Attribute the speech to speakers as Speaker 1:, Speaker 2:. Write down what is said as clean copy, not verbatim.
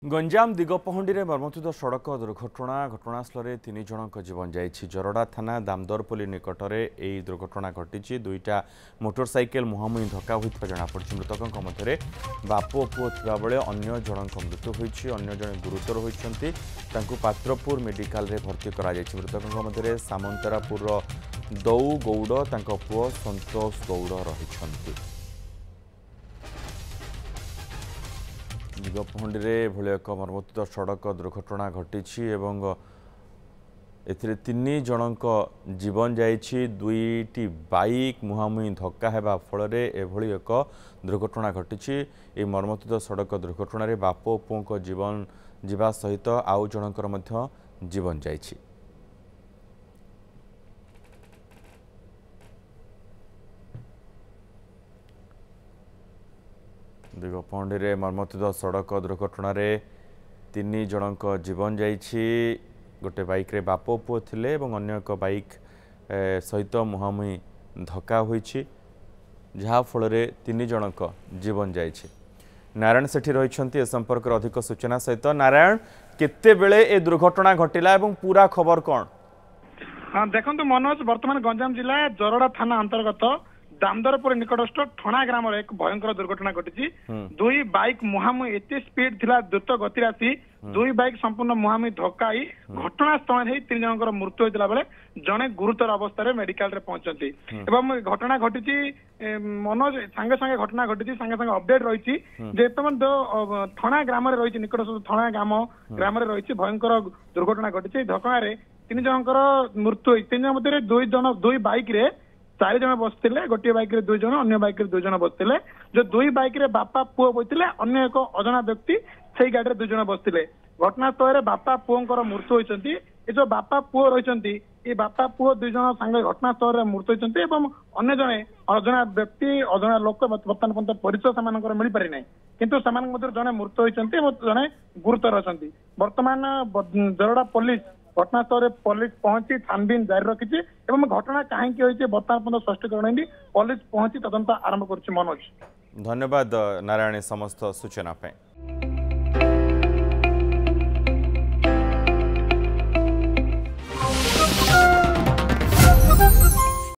Speaker 1: गंजाम दिगपहंडी में मर्मन्तुद सड़क दुर्घटना घटनास्थल तीन जनक जीवन जाइछि। जरडा थाना दामदरपल्ली निकट में यह दुर्घटना घटी। दुईटा मोटरसाइकेल मुहांमुही धक्का होता जमापड़ी। मृतकों मध्य बाप और पुओ थिबा बेले अन्य जनक मृत्यु होइछि। अन्य जने गुरुतर होइछन्ति। तांकु पात्रपुर मेडिकल रे भर्ती करा जाइछि। मृतकों मध्य सामंतरापुर दौ गौड़ तांको पुओ संतोष गौड़ रहिछन्ति। दिगपहंडी में एक मर्मन्तुद सड़क दुर्घटना घटी एथिरे तीन जनक जीवन जाइछि। दुईटी बाइक मुहांमुही धक्का हेबा फल एभली एक दुर्घटना घटी। ए मर्मन्तुद सड़क दुर्घटना रे बाप और पुओ जीवन जीवा सहित आउ जनकर मध्य जीवन जाइछि। दिगपहंडी में मर्मन्तुद सड़क दुर्घटना रे तीन जनक जीवन जाइछि। गोटे बाइक रे बाप पुओ थिले एवं अन्य एक बाइक सहित मुहांमुही धक्का होइछि जहा फल तीन जनक जीवन जाइछि। नारायण सेठी रहिछन्ति ए संपर्क अधिक सूचना सहित। नारायण, केते बेले ए दुर्घटना घटिला एवं पूरा खबर कौन?
Speaker 2: हाँ देखो मनोज, बर्तमान गंजाम जिला जरडा थाना अंतर्गत दामदरपुर निकटस्थ ठणा ग्राम एक भयंकर दुर्घटना घटी। दुई बाइक मुहांमुही एते स्पीड थिला द्रुत गति आसी दुई बाइक संपूर्ण मुहांमुही धक्काई घटनास्थल तीन जनकर मृत्यु होता बेले जड़े गुरुतर अवस्था मेडिकल रे पहुंचती। एवं घटना घटी मनोज सांगे सांगे घटना घटी सांगे सांगे अपडेट रही ठणा ग्राम रही निकटस्थ ठणा ग्राम रही भयंकर दुर्घटना घटी। धक्का तीन जनकर मृत्यु तीन जन मध्य दुई बाइक रे 4 जन बसते। गोटे बाइक रे 2 जन अन्य बाइक रे 2 जन बसते। जो दुई बाइक रे बापा पुओ बसते अन्य एक अजना व्यक्ति से गाड़ी रे 2 जन बसते। घटनास्थल में बापा पुओंकर मृत्यु होती। ये जो बापा पुओ रही ये बापा पुओ 2 जन सांगे घटनास्थल में मृत्यु होती। अन्य जने अजना व्यक्ति अजना लोक बर्तमान पर्यंत परिचय से मिल पारि ना किंतु जड़े मृत्यु होती जड़े गुरुतर अच्छा। बर्तमान जरडा पुलिस घटनास्थल पुलिस पहुंची छानबीन जारी रखी घटना कहीं बर्तमान स्पष्टीकरण पुलिस पहुंची तदंत आरंभ कर। मनोज,
Speaker 1: धन्यवाद नारायण समस्त सूचना पे।